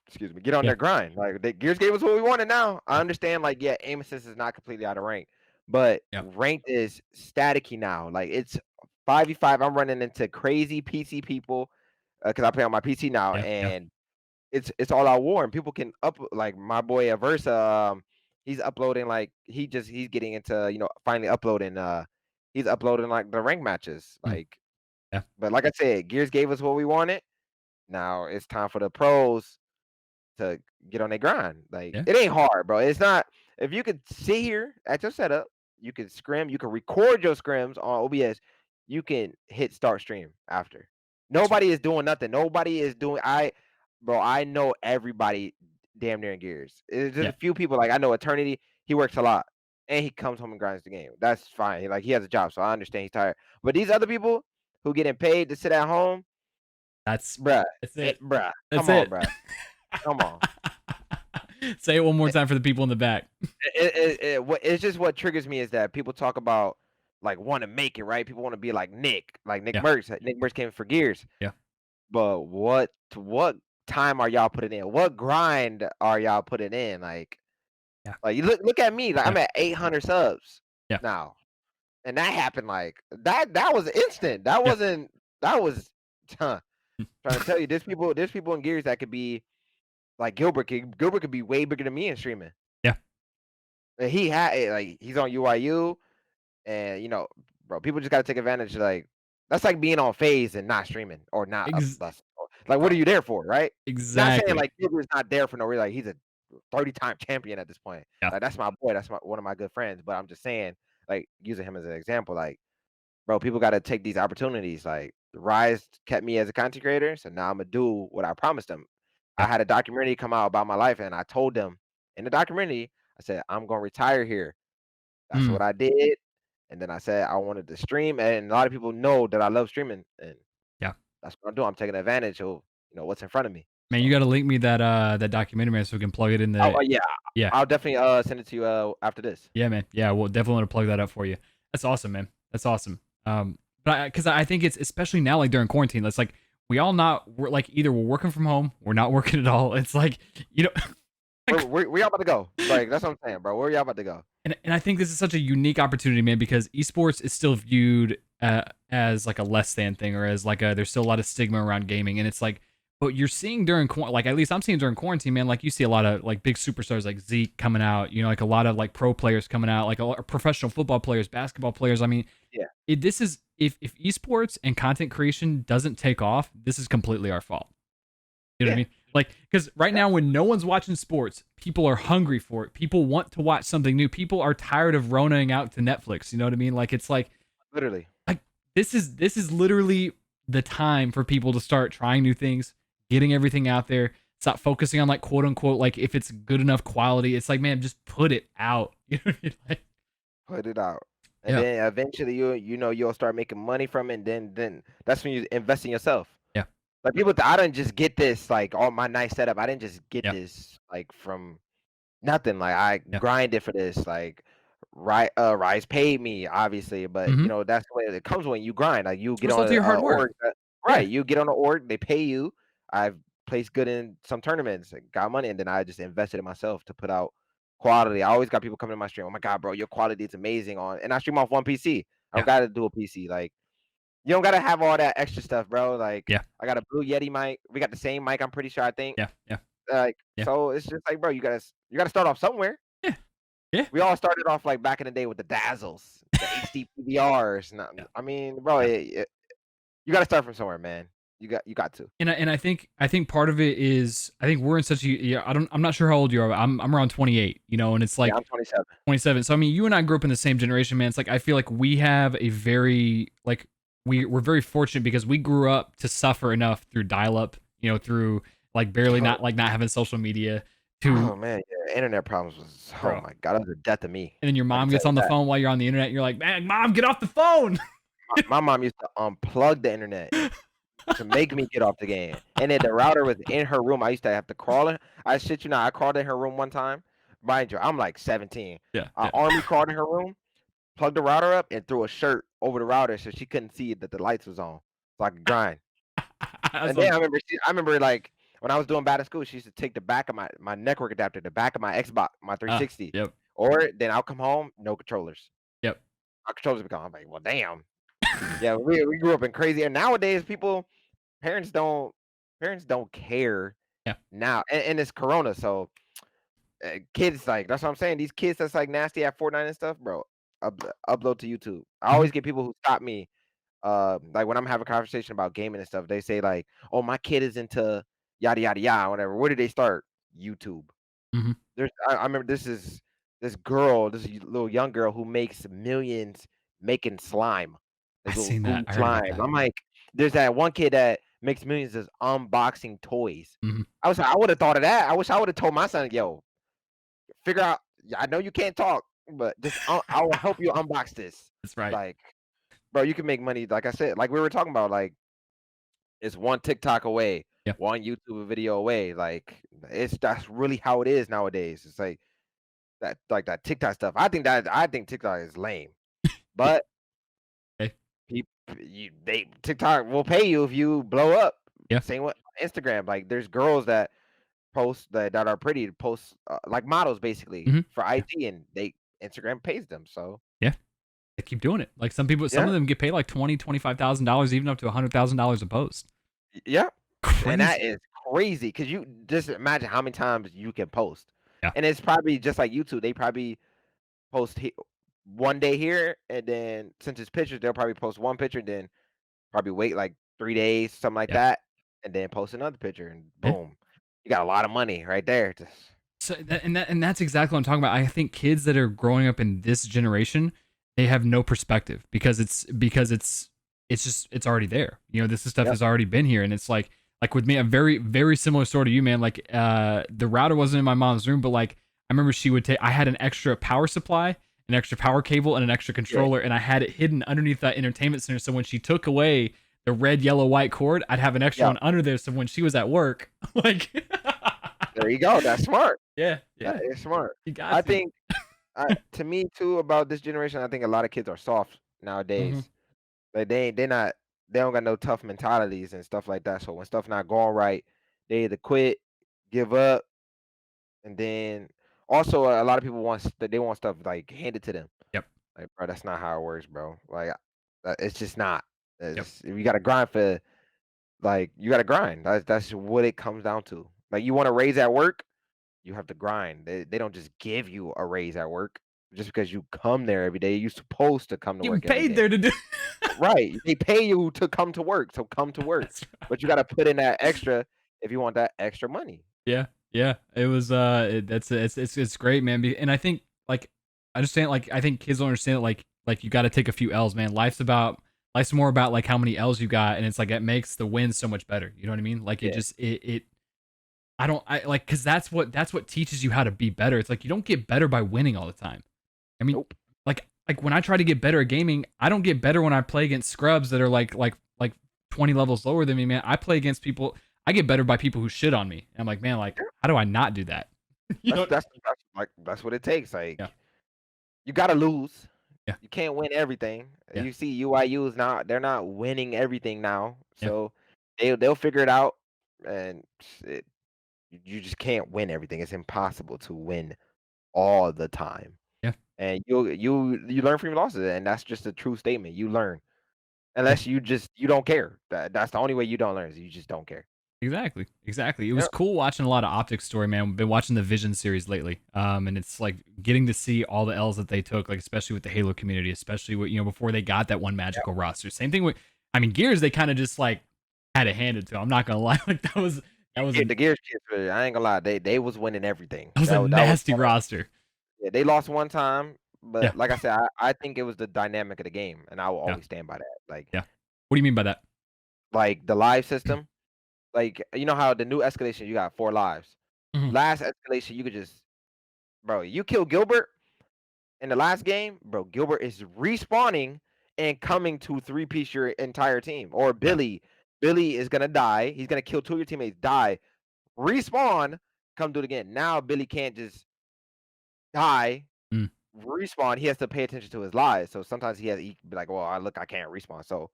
Excuse me, get on yeah, their grind. Like Gears gave us what we wanted. Now I understand. Like yeah, aim assist is not completely out of rank, but yeah, ranked is staticky now. Like it's 5v5. I'm running into crazy PC people because I play on my PC now, yeah, yeah, and it's all out war, and people can like my boy Aversa. He's uploading like he's getting into finally uploading. He's uploading like the rank matches. mm, Like, yeah, but like I said, Gears gave us what we wanted. Now it's time for the pros to get on their grind. Like yeah. it ain't hard, bro. It's not. If you could sit here at your setup, you can scrim, you can record your scrims on OBS, you can hit start stream after. That's Nobody is doing nothing. Nobody is doing. Bro, I know everybody damn near in Gears. It's just yeah. a few people. Like I know Eternity. He works a lot, and he comes home and grinds the game. That's fine. He has a job, so I understand he's tired. But these other people who getting paid to sit at home, That's bruh, that's it. That's come on, it. bruh, come on. Say it one more time for the people in the back. It's just what triggers me is that people talk about like want to make it right. People want to be like Nick Yeah, Merckx. Nick Merckx came for Gears, yeah, but what time are y'all putting in? What grind are y'all putting in? yeah, Like you look at me. Like yeah, I'm at 800 subs yeah. now, and that happened like that. That was instant. That Yeah. wasn't. That was. Huh, trying to tell you, there's people in Gears that could be like Gilbert. Gilbert could be way bigger than me in streaming. Yeah. And he's on UIU. And bro, people just gotta take advantage. Like that's like being on phase and not streaming or not up. Ex- Like, what bro, are you there for, right? Not saying exactly. like Gilbert's not there for no reason. Like he's a 30-time champion at this point. Yeah. Like that's my boy. That's one of my good friends. But I'm just saying, like using him as an example. Like, bro, people gotta take these opportunities. Like Rise kept me as a content creator, so now I'm gonna do what I promised them. I Yeah. had a documentary come out about my life, and I told them in the documentary, I said I'm gonna retire here. That's Mm, what I did. And then I said I wanted to stream, and a lot of people know that I love streaming, and yeah. that's what I'm doing. I'm taking advantage of what's in front of me. Man, you So, got to link me that documentary, man, so we can plug it in the. yeah, Yeah, I'll definitely send it to you after this. yeah, man. Yeah, we'll definitely want to plug that up for you. That's awesome, man. That's awesome. But because I think it's especially now, like during quarantine, it's like we're like either we're working from home, we're not working at all. It's like you know, Where y'all about to go? Like that's what I'm saying, bro. Where y'all about to go? and I think this is such a unique opportunity, man, because esports is still viewed as like a less than thing, or as like there's still a lot of stigma around gaming, and it's like, but you're seeing during like at least I'm seeing during quarantine, man, like you see a lot of like big superstars like Zeke coming out, like a lot of like pro players coming out, like a lot of professional football players, basketball players. I mean, Yeah, this is if esports and content creation doesn't take off, this is completely our fault. You know what I yeah, mean? Like, because right Yeah, now, when no one's watching sports, people are hungry for it. People want to watch something new. People are tired of ronaing out to Netflix. You know what I mean? Like, it's literally. like this is literally the time for people to start trying new things, getting everything out there. Stop focusing on like quote unquote like if it's good enough quality. It's like, man, just put it out. You know what I mean? Like, Put it out. And yeah, then eventually you'll start making money from it, and then that's when you invest in yourself. yeah, Like people, I didn't just get this like all my nice setup. I didn't just get yeah, this like from nothing. Like I yeah. grinded for this. Like Rise paid me obviously, but Mm-hmm. that's the way it comes when you grind. Like you It's a get result on of your hard work. org, Yeah, right? You get on the org, they pay you. I've placed good in some tournaments, got money, and then I just invested in myself to put out quality. I always got people coming to my stream. Oh my god, bro, your quality is amazing on, and I stream off one PC. I don't yeah, gotta do a PC. Like you don't gotta have all that extra stuff, bro. Like yeah, I got a Blue Yeti mic. We got the same mic. I'm pretty sure. I think. yeah, yeah, Like yeah, so, it's just like, bro, you gotta start off somewhere. yeah, yeah, We all started off like back in the day with the Dazzles, the HD PVRs. yeah. I mean, bro, Yeah. you got to start from somewhere, man. You got to. And I think part of it is I think we're in such a yeah, I'm not sure how old you are, but I'm around 28, and it's Yeah, like I'm 27. 27. So I mean, you and I grew up in the same generation, man. It's like I feel like we have a very like we're very fortunate because we grew up to suffer enough through dial up, through like barely Oh, not having social media to oh, man, yeah, internet problems was oh bro. my god, that was a death to me. And then your I can mom tell gets you on the that. phone while you're on the internet, and you're like, "Man, mom, get off the phone." My mom used to unplug the internet to make me get off the game, and then the router was in her room. I used to have to crawl in. I shit you not, I crawled in her room one time. Mind you, I'm like 17. Yeah, I yeah. army crawled in her room, plugged the router up, and threw a shirt over the router so she couldn't see that the lights was on, so I could grind. That's And then what, I remember like when I was doing bad at school, she used to take the back of my network adapter, the back of my Xbox, my 360, yep, or then I'll come home, no controllers. yep. My controllers be gone. I'm like, well, damn. Yeah, we grew up in crazy. And nowadays, parents don't parents don't care Yeah. now, and it's Corona, so kids like that's what I'm saying. These kids that's like nasty at Fortnite and stuff, bro. Upload to YouTube. I Mhm. always get people who stop me like when I'm having a conversation about gaming and stuff, they say like, "Oh, my kid is into yada yada yada, whatever." Where did they start? YouTube. Mhm. I remember this girl, this little young girl who makes millions making slime, I like little seen that. goo I heard about slime. that. I'm like, there's that one kid that makes millions just unboxing toys. Mhm. I was like, I would have thought of that. I wish I would have told my son, yo, figure out. I know you can't talk, but just I will help you unbox this. That's right. Like, bro, you can make money. Like I said, like we were talking about, like it's one TikTok away, Yeah. one YouTube video away. Like that's really how it is nowadays. It's like that TikTok stuff. I think TikTok is lame, but Okay. people they TikTok will pay you if you blow up. Yeah. Same with Instagram. Like there's girls that post that are pretty to post like models basically Mhm. for Yeah. IG, and they Instagram pays them. So Yeah. They keep doing it. Like some yeah, of them get paid like $25,000, even up to $100,000 a post. yeah. And that Crazy. is crazy because you just imagine how many times you can post. Yeah. And it's probably just like YouTube. They probably post one day here, and then since it's pictures, they'll probably post one picture, then probably wait like 3 days, something like Yeah. that, and then post another picture, and Yeah. boom, you got a lot of money right there. So that's exactly what I'm talking about. I think kids that are growing up in this generation, they have no perspective because it's already there. This stuff Yep. has already been here, and it's like with me, a very very similar story to you, man. Like the router wasn't in my mom's room, but like I remember she would take. I had an extra power supply, an extra power cable, and an extra Yeah. controller, and I had it hidden underneath that entertainment center. So when she took away the red, yellow, white cord, I'd have an extra Yeah. one under there. So when she was at work, like. There you go. That's smart. Yeah, That yeah. is smart. You got I to. think, to me too, about this generation, I think a lot of kids are soft Mhm. nowadays. Like they don't got no tough mentalities and stuff like that. So when stuff not going right, they either quit, give up, and then also a lot of people they want stuff like handed to them. Yep, Like, bro, that's not how it works, bro. Like, it's just not. yep. You got to grind for, like, you got to grind. That's what it comes down to. Like, you want to raise at work, you have to grind. They don't just give you a raise at work just because you come there every day. You're supposed to come to Getting work every paid day. there to do. Right. They pay you to come to work, so come to work. That's right. But you got to put in that extra. if you want that extra money. Yeah, yeah. It was that's it's great, man. And I think like I understand like I think kids don't understand it like you got to take a few L's, man. Life's more about like how many L's you got, and it's like it makes the win so much better. You know what I mean? Like it Yeah. just it I don't I like because that's what teaches you how to be better. It's like you don't get better by winning all the time. I mean, Nope. like when I try to get better at gaming, I don't get better when I play against scrubs that are like 20 levels lower than me, man. I play against people. I get better by people who shit on me. And I'm like, man, like Yeah. how do I not do that? You know? That's what it takes. Yeah, Like you gotta lose. yeah, You can't win everything. yeah, You see UIUs now, they're not winning everything now. yeah, So they'll figure it out and it, you just can't win everything. It's impossible to win all the time. yeah, And you learn from your losses, and that's just a true statement. You learn. yeah. Unless you don't care. That's the only way you don't learn is you just don't care. Exactly, exactly. It was Yep. cool watching a lot of Optic Story, man. We've been watching the Vision series lately, and it's like getting to see all the L's that they took, like especially with the Halo community, especially with before they got that one Yep. magical roster. Same thing with, I mean, Gears. They kind of just like had it handed to them. I'm not gonna lie, like that was a The Gears kids, I ain't gonna lie, they was winning everything. that was a That was nasty roster. yeah, they lost one time, Yeah, but like I said, I think it was the dynamic of the game, and I will yeah, always stand by that. yeah. What do you mean by that? Like the live system, like you know how the new escalation you got 4 lives. Mhm. Last escalation you could just bro, you kill Gilbert in the last game, bro, Gilbert is respawning and coming to three-piece your entire team. Or Yeah. Billy. Billy is gonna die. He's gonna kill two of your teammates, die, respawn, come do it again. Now Billy can't just die, Mm. respawn. He has to pay attention to his lives. So sometimes he can be like, well, I can't respawn. So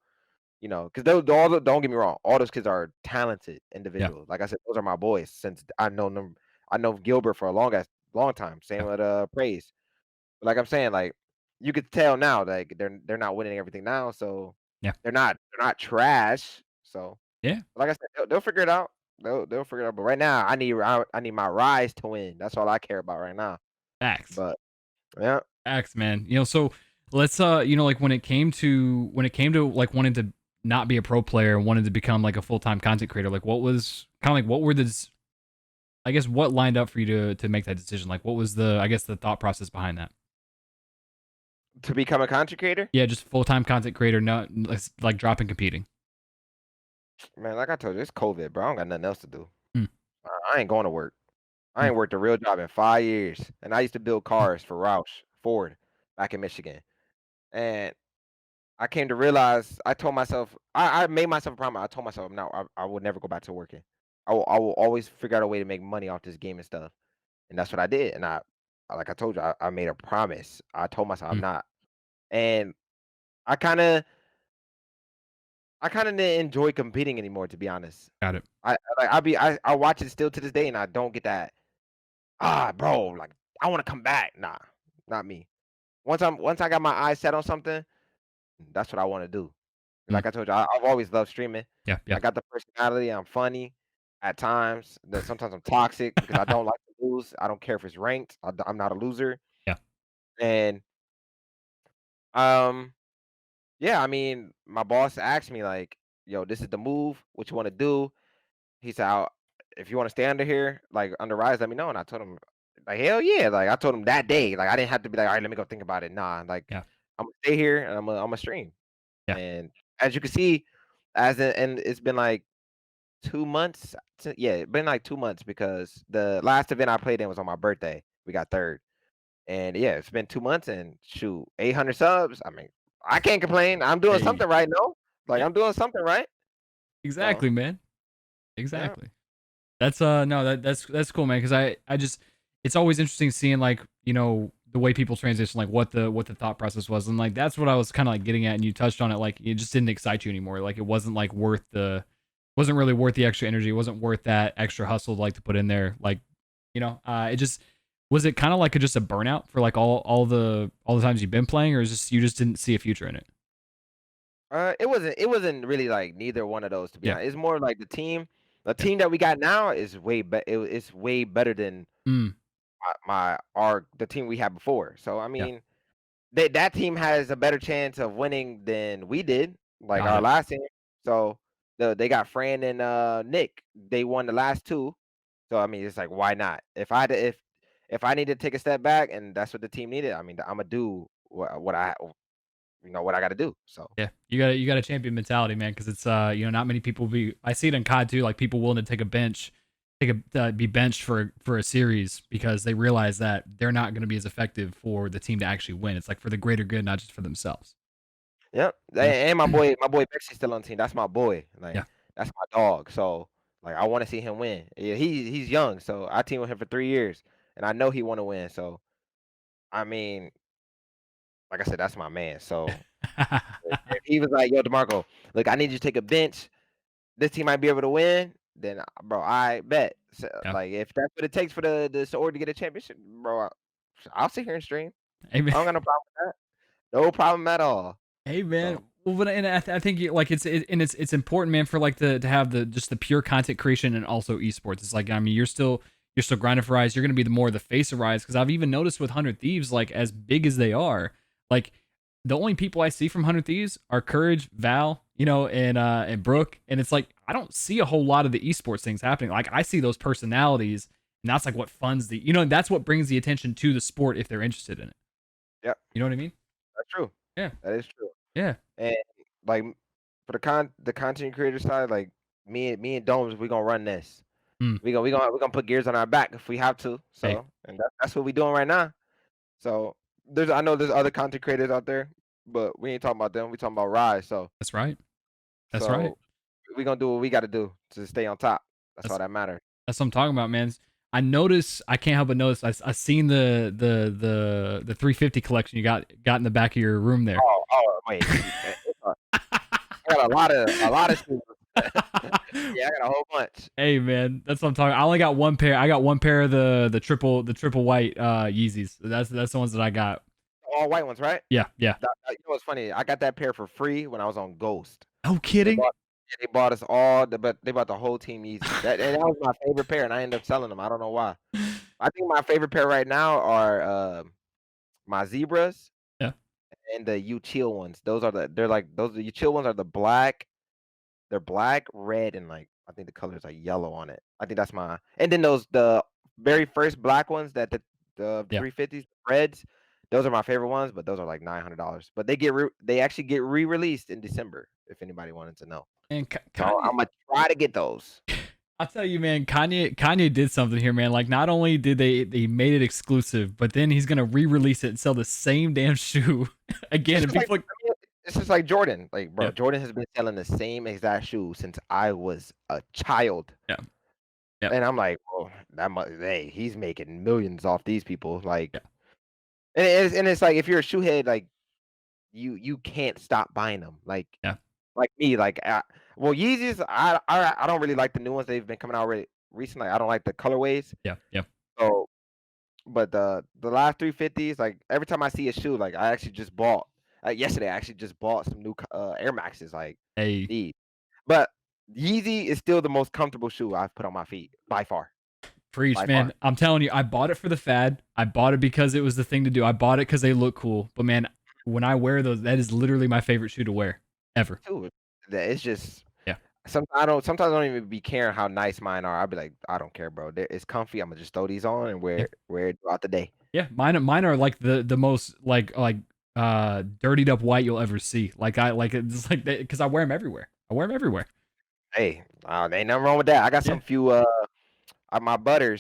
because don't get me wrong, all those kids are talented Yeah. individuals. Like I said, those are my boys since I know them. I know Gilbert for a long time. Same Yeah. with Praise. Like I'm saying, like you could tell now, like they're not winning everything now, so Yeah. they're not trash. So Yeah. like I said, they'll figure it out. They'll figure it out. But right now, I need my Rise to win. That's all I care about right now. Facts. But yeah, Facts, man. So let's like when it came to like wanting to not be a pro player and wanted to become like a full-time content creator, like what was kind of like what were the I guess what lined up for you to make that decision? Like what was the I guess the thought process behind that? to become a content creator, Yeah, just full-time content creator, not like dropping competing. man. Like I told you, it's COVID, bro. I don't got nothing else to do. Mm, I ain't going to work. I mm, ain't worked a real job in 5 years, and I used to build mm. cars for Roush Ford back in Michigan, and I came to realize I told myself I made myself a promise. I told myself no, I will never go back to working. I will always figure out a way to make money off this game and stuff. And that's what I did. And like I told you, I made a promise. I told myself I'm Mm. not. And I kind of didn't enjoy competing anymore, to be honest. Got it. I watch it still to this day, and I don't get that. Bro, like I want to come back. Nah, not me. Once I got my eyes set on something, that's what I want to do. Mm. Like I told you, I've always loved streaming. Yeah, yeah. I got the personality. I'm funny at times. Then sometimes I'm toxic because I don't like to lose. I don't care if it's ranked. I'm not a loser. Yeah. And um, yeah, I mean, my boss asked me like, "Yo, this is the move. What you want to do?" He said, "If you want to stay under here, like under Rise, let me know." And I told him, like, hell yeah. Like I told him that day. Like I didn't have to be like, all right, let me go think about it. Nah, like Yeah. I'm gonna stay here and I'm gonna stream. Yeah. And as you can see, and it's been like 2 months. Yeah, it's been like 2 months because the last event I played in was on my birthday. We got third, and yeah, it's been 2 months and shoot, 800 subs. I mean, I can't complain. I'm doing Hey. something right, no? Like Yeah. I'm doing something right. So Exactly, man. yeah, Exactly. That's no that's cool, man. Because I just it's always interesting seeing like the way people transition, like what the thought process was, and like that's what I was kind of like getting at, and you touched on it. Like it just didn't excite you anymore. Like it wasn't like wasn't really worth the extra energy. It wasn't worth that extra hustle like to put in there. Like it just was it kind of like just a burnout for like all the times you've been playing, or is just you just didn't see a future in it? it wasn't really like neither one of those to be Yeah. honest. It's more like the team. The Yeah. team that we got now is it's way better than Mm, the team we had before. So I yeah. mean, that team has a better chance of winning than we did, like Got our it. last team. So They got Fran and Nick. They won the last two. So I mean, it's like, why not? If I need to take a step back and that's what the team needed, I mean, I'm gonna do what I what I got to do. So Yeah, you got a champion mentality, man, because it's not many people be. I see it in COD too, like people willing to be benched for a series because they realize that they're not going to be as effective for the team to actually win. It's like for the greater good, not just for themselves. yep. Yeah, And my boy Bexi's still on the team. That's my boy. Like yeah, that's my dog. So like I want to see him win. Yeah, he's young. So I teamed with him for 3 years, and I know he want to win. So I mean, like I said, that's my man. So if he was like, "Yo, DeMarco, look, I need you to take a bench. This team might be able to win." Then, bro, I bet. So, yeah. like, if that's what it takes for the Sword to get a championship, bro, I'll sit here and stream. Hey man, I don't got no problem with that. No problem at all. hey man. So, Well, but and I think like it's important, man, for like to have the just the pure content creation and also esports. It's like I mean you're still grinding for Rise. You're gonna be the more the face of Rise because I've even noticed with 100 Thieves, like as big as they are, like the only people I see from 100 Thieves are Courage, Val, and Brooke, and it's like I don't see a whole lot of the esports things happening. Like I see those personalities, and that's like what funds that's what brings the attention to the sport if they're interested in it. yep, You know what I mean? that's true. Yeah, That is true. yeah. And like for the content creator side, like me and Domes, we gonna run this. Mm. We gonna put gears on our back if we have to. Hey, So, and that's what we doing right now. So I know there's other content creators out there, but we ain't talking about them. We talking about Rise. that's right. That's right. So we gonna do what we got to do to stay on top. That's all That's that matters. That's what I'm talking about, man. I can't help but notice. I seen the 350 collection you got in the back of your room there. Wait, I got a lot of shoes. Yeah, I got a whole bunch. Hey man, that's what I'm talking. I only got one pair. I got one pair of the triple white Yeezys. That's the ones that I got. All white ones, right? Yeah, yeah. You know what's funny? I got that pair for free when I was on Ghost. No They kidding. bought they bought us all, but they bought the whole team Yeezys. That was my favorite pair, and I ended up selling them. I don't know why. I think my favorite pair right now are my zebras Yeah, and the U chill ones. They're like those the U chill ones are the black. They're black, red, and like I think the color is like yellow on it. I think that's my. And then the very first black ones that the yeah. 350s reds. Those are my favorite ones, but those are like $900. But they actually get re-released in December. If anybody wanted to know, And so Kanye, I'm gonna try to get those. I'll tell you, man. Kanye did something here, man. Like not only did they made it exclusive, but then he's gonna re-release it and sell the same damn shoe again. It's And just like people like, I mean, it's just like Jordan. Like, bro, yeah, Jordan has been selling the same exact shoe since I was a child. yeah, yeah, And I'm like, well, hey, he's making millions off these people. Like, yeah, and it's like if you're a shoe head, like you can't stop buying them. yeah, Like me, like well, Yeezys, I don't really like the new ones they've been coming out recently. I don't like the colorways. yeah, yeah. So, but the last 350s, like every time I see a shoe, like I actually just bought. Yesterday, I actually just bought some new Air Maxes. Like Hey, these, but Yeezy is still the most comfortable shoe I've put on my feet by far. preach, By far. man. I'm telling you, I bought it for the fad. I bought it because it was the thing to do. I bought it because they look cool. But man, when I wear those, that is literally my favorite shoe to wear ever. Too. That it's just Yeah, sometimes I don't even be caring how nice mine are. I'll be like, I don't care, bro. It's comfy. I'm gonna just throw these on and yeah, wear it throughout the day. yeah. Mine are like the most like dirtied up white you'll ever see. Like I like it's like because I wear them everywhere. I wear them everywhere. Hey, there ain't nothing wrong with that. I got Yeah. some few my butter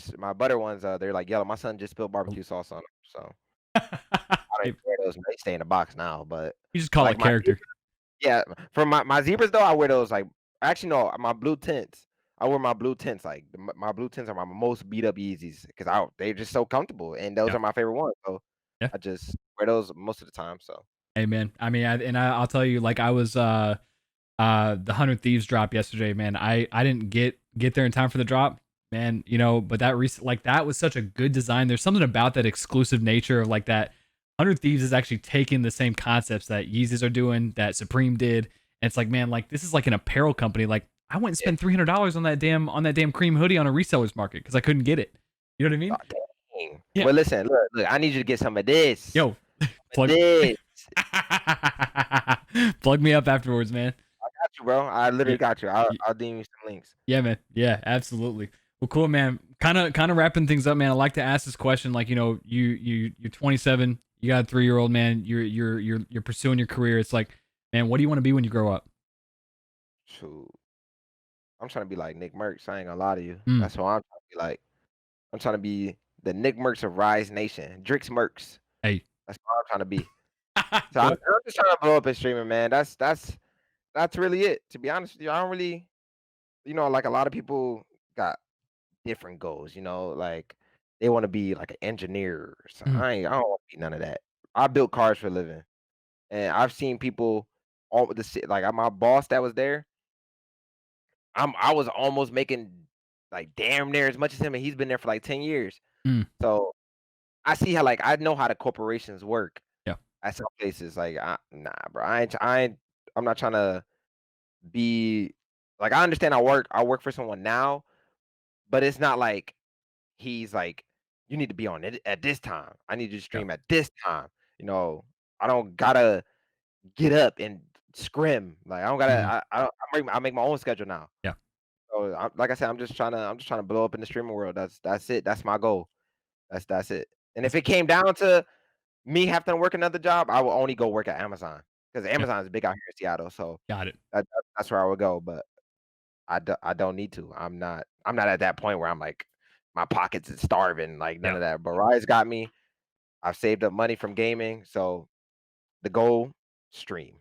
ones. They're like yellow. My son just spilled Oh. barbecue sauce on them, so I don't Hey, even wear those. They stay in the box now. But you just call like it character. yeah, for my zebras though, I wear those like actually no, my blue tints. I wear my blue tints. Like my blue tints are my most beat up Yeezys because they're just so comfortable, and those Yeah, are my favorite ones. So yeah. I just wear those most of the time. So Hey man, I mean, I'll tell you, like I was the 100 Thieves drop yesterday, man. I didn't get there in time for the drop, man. But that was such a good design. There's something about that exclusive nature of like that. 100 Thieves is actually taking the same concepts that Yeezys are doing, that Supreme did, and it's like, man, like this is like an apparel company. Like I went and yeah. spent $300 on that damn cream hoodie on a reseller's market because I couldn't get it. You know what I mean? Oh, dang. Yeah. Well, listen, look. I need you to get some of this. Yo, plug This. plug me up afterwards, man. you, bro. I literally Yeah, got you. I'll DM you some links. yeah, man. Yeah, absolutely. Well, cool, man. Kind of wrapping things up, man. I like to ask this question. Like, you're 27. You got a 3-year old, man. You're pursuing your career. It's like, man, what do you want to be when you grow up? Shoot. I'm trying to be like Nick Merckx. I ain't gonna lie to you. Mm, That's what I'm trying to be like. I'm trying to be the Nick Merckx of Rise Nation. Drix Merckx. hey, That's what I'm trying to be. So I'm go. just trying to blow up in streaming, man. That's really it. To be honest with you, I don't really, like a lot of people got different goals. Like they want to be like an engineer or something. Mm, I don't want to be none of that. I built cars for a living, and I've seen people all like my boss that was there. I was almost making like damn near as much as him, and he's been there for like 10 years. mm, So I see how like I know how the corporations work yeah. at some places. Like, nah, bro, I'm not trying to be like I understand I work for someone now, but it's not like he's like you need to be on it at this time. I need you to Yeah. stream at this time. You know, I don't gotta get up and scrim. Like I don't gotta. Mhm, I make my own schedule now. yeah. So like I said, I'm just trying to blow up in the streaming world. That's it. That's my goal. That's it. And if That's it came down to me having to work another job, I will only go work at Amazon because yeah. Amazon is big out here in Seattle. So Got it. that's where I would go. But I don't need to. I'm not at that point where I'm like my pockets is starving. Like none Yeah. of that. But Rise got me. I've saved up money from gaming. So the goal, stream.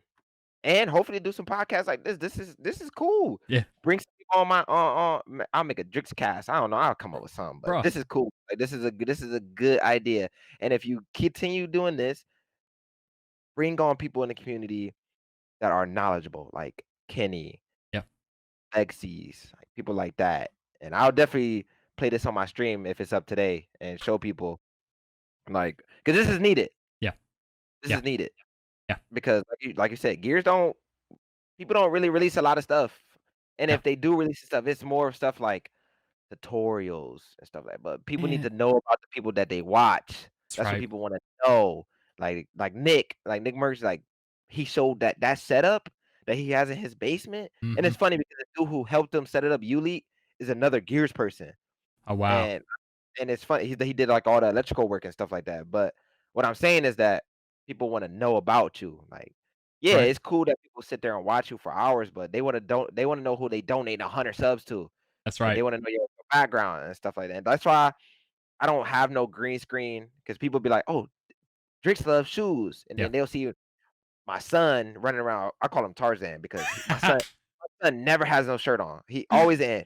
And hopefully do some podcasts like this. This is cool. Yeah. Bring some people on I'll make a Drix cast. I don't know. I'll come up with something, but Bro. this is cool. Like this is a good idea. And if you continue doing this, bring on people in the community that are knowledgeable, like Kenny, Yeah. Lexi's, like people like that. And I'll definitely play this on my stream if it's up today and show people like because this is needed. Yeah. This Yeah. is needed Yeah. because like you said, gears don't people don't really release a lot of stuff. And Yeah. if they do release stuff, it's more stuff like tutorials and stuff like that. But people need Man, to know about the people that they watch. that's That's what right. people want to know. Like Nick Merckx, like he showed that setup that he has in his basement. And Mhm. it's funny because the dude who helped him set it up, Yuli, is another Gears person. Oh, wow. And it's funny, he did, like, all the electrical work and stuff like that, but what I'm saying is that people wanna know about you, like, That's yeah, right. it's cool that people sit there and watch you for hours, but they wanna know who they donate 100 subs to, That's like, right. they wanna know your background and stuff like that, and that's why I don't have no green screen because people be like, "Oh, Drix loves shoes," and Yeah. then they'll see my son running around. I call him Tarzan because my son never has no shirt on. He always in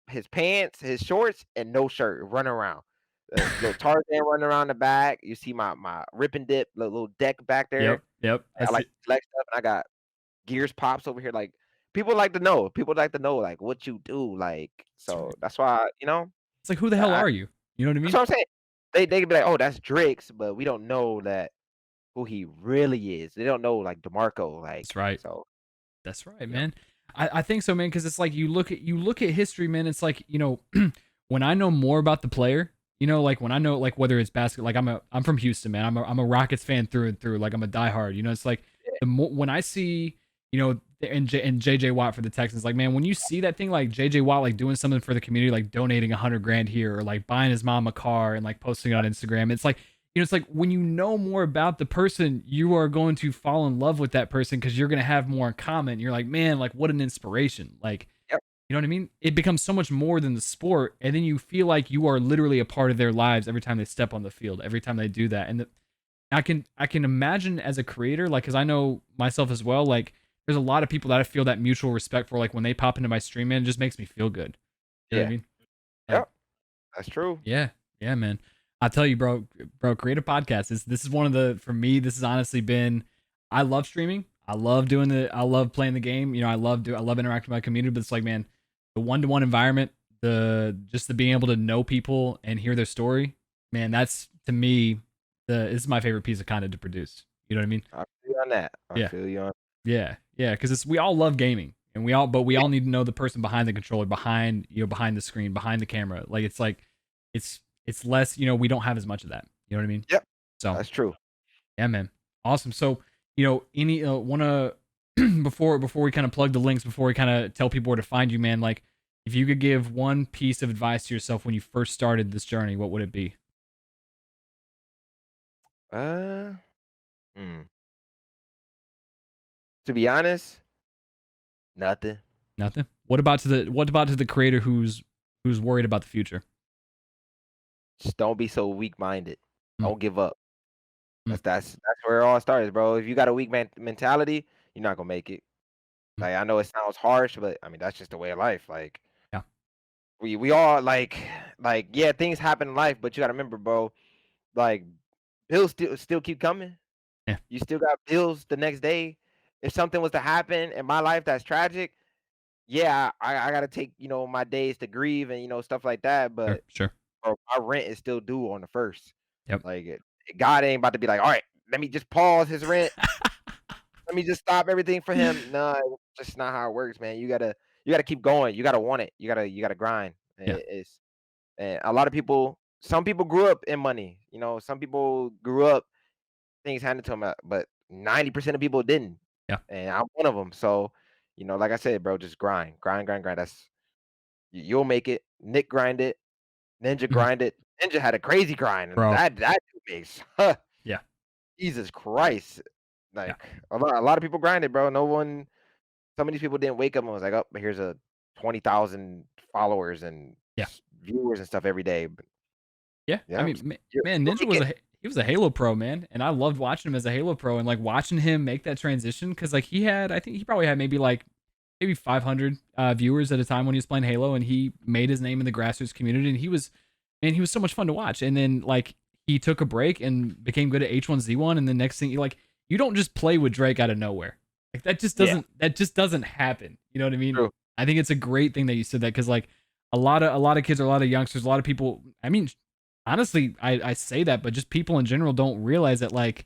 his pants, his shorts, and no shirt, running around. Little Tarzan running around the back. You see my rip and dip, little deck back there. Yep. Yep. I That's like it. to collect stuff, and I got Gears Pops over here. Like people like to know. People like to know like what you do. Like That's right. so that's why It's like, who the hell I, are you? You know what I that's mean? what I'm saying. They can be like, oh, that's Drix, but we don't know that who he really is. They don't know like DeMarco. That's Like right. so. That's right, You know. man. I think so, man, because it's like you look at history, man. It's like, when I know more about the player, like when I know, like, whether it's basketball, like I'm from Houston, man. I'm a Rockets fan through and through. Like I'm a diehard. It's like the more when I see, and JJ Watt for the Texans, like, man, when you see that thing, like JJ Watt, like doing something for the community, like donating 100 grand here, or like buying his mom a car and like posting it on Instagram, it's like, it's like when you know more about the person, you are going to fall in love with that person because you're going to have more in common. You're like, man, like, what an inspiration. Like, Yep. you know what I mean? It becomes so much more than the sport. And then you feel like you are literally a part of their lives every time they step on the field, every time they do that. And I can imagine as a creator, like, because I know myself as well, like, there's a lot of people that I feel that mutual respect for. Like, when they pop into my stream, man, it just makes me feel good. You know what I Yeah. mean? Like, Yep. That's true. yeah, yeah, man. I tell you, bro, create a podcast. This is one of the for me. This has honestly been. I love streaming. I love playing the game. I love interacting with my community. But it's like, man, the one-to-one environment, the being able to know people and hear their story, man, that's to me this is my favorite piece of content to produce. You know what I mean? I feel you on that. I Yeah, feel you on. yeah. Because we all love gaming, and we all need to know the person behind the controller, behind the screen, behind the camera. Like it's less, we don't have as much of that. You know what I mean? Yep. So That's true. yeah, man. Awesome. So, any wanna before we kind of plug the links, before we kind of tell people where to find you, man, like if you could give one piece of advice to yourself when you first started this journey, what would it be? Uh, mm, to be honest, nothing. Nothing. What about to the creator who's worried about the future? Just don't be so weak-minded. Mm, Don't give up. mm, That's where it all starts, bro. If you got a weak mentality, you're not gonna make it. mm. Like I know it sounds harsh, but I mean that's just the way of life. Like Yeah. we all like yeah, things happen in life, but you gotta remember, bro. Like bills still keep coming. Yeah. You still got bills the next day. If something was to happen in my life that's tragic, yeah, I gotta take my days to grieve and stuff like that. Sure. But Sure. bro, my rent is still due on the first. Yep. Like God ain't about to be like, all right, let me just pause his rent. Let me just stop everything for him. No, it's just not how it works, man. You gotta keep going. You gotta want it. You gotta grind. Yeah. It's and a lot of people. Some people grew up in money. Some people grew up things handed to them, but 90% of people didn't, Yeah. and I'm one of them. So, like I said, bro, just grind, grind, grind, grind. You'll make it. Nick grinded, Ninja Mhm. grinded. Ninja had a crazy grind, and Bro. that dude makes, huh, Yeah. Jesus Christ, Yeah. like a lot of people grinded, bro. No one, some of these people didn't wake up and was like, oh, here's a 20,000 followers and Yeah. viewers and stuff every day. But Yeah, I yeah, mean, man, you'll Ninja make was it. he was a Halo pro, man, and I loved watching him as a Halo pro, and like watching him make that transition because like I think he probably had maybe 500 viewers at a time when he was playing Halo, and he made his name in the grassroots community, and he was so much fun to watch, and then like he took a break and became good at H1Z1, and the next thing you don't just play with Drake out of nowhere, like Yeah, that just doesn't happen, you know what I mean? true. I think it's a great thing that you said that because like a lot of kids, a lot of youngsters, a lot of people. I mean, honestly, I say that, but just people in general don't realize that, like,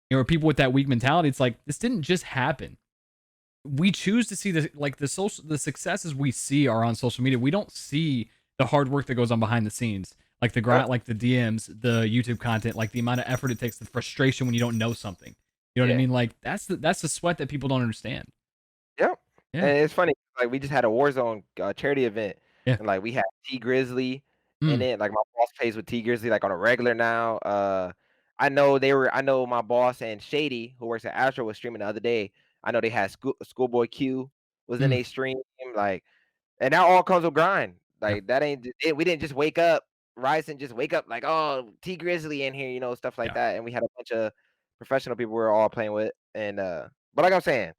people with that weak mentality, it's like, this didn't just happen. We choose to see the successes we see are on social media. We don't see the hard work that goes on behind the scenes, like the Yep, grind, like the DMs, the YouTube content, like the amount of effort it takes, the frustration when you don't know something. You know what I yeah. mean? Like that's the sweat that people don't understand. Yep. Yeah. And it's funny, like, we just had a Warzone, charity event, Yeah. and, like, we had T Grizzly in Mm, it, like, my boss plays with T Grizzly, like, on a regular now, I know my boss and Shady, who works at Astro, was streaming the other day. I know they had Schoolboy Q was in mm, a stream, like and that all comes with grind. yeah. Like, that ain't we didn't just wake up, Rice and just wake up like, "Oh, T Grizzly in here," stuff like Yeah. that, and we had a bunch of professional people we were all playing with, and, but like I'm saying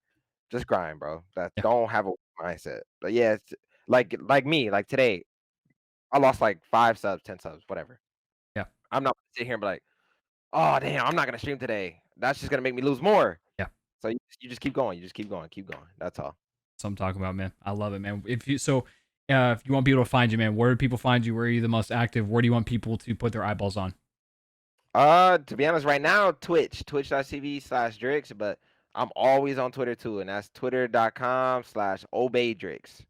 just grind, bro. That Yeah. don't have a mindset. But yeah, it's like me, like today, I lost like 5 subs, 10 subs, whatever. Yeah. I'm not gonna sit here and be like, "Oh, damn, I'm not gonna stream today." That's just gonna make me lose more. Yeah. So you just keep going. You just keep going, keep going. That's all. So I'm talking about, man. I love it, man. If you want people to find you, man, where do people find you? Where are you the most active? Where do you want people to put their eyeballs on? To be honest, right now, twitch.tv/Drix, but I'm always on Twitter too, and that's twitter.com/ObeyDrix.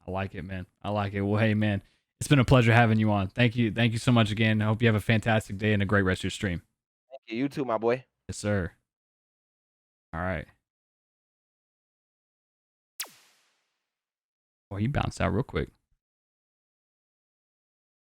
I like it, man. I like it. Well, hey, man, it's been a pleasure having you on. Thank you. Thank you so much again. I hope you have a fantastic day and a great rest of your stream. Thank you. You too, my boy. Yes, sir. All right. Well, he bounced out real quick.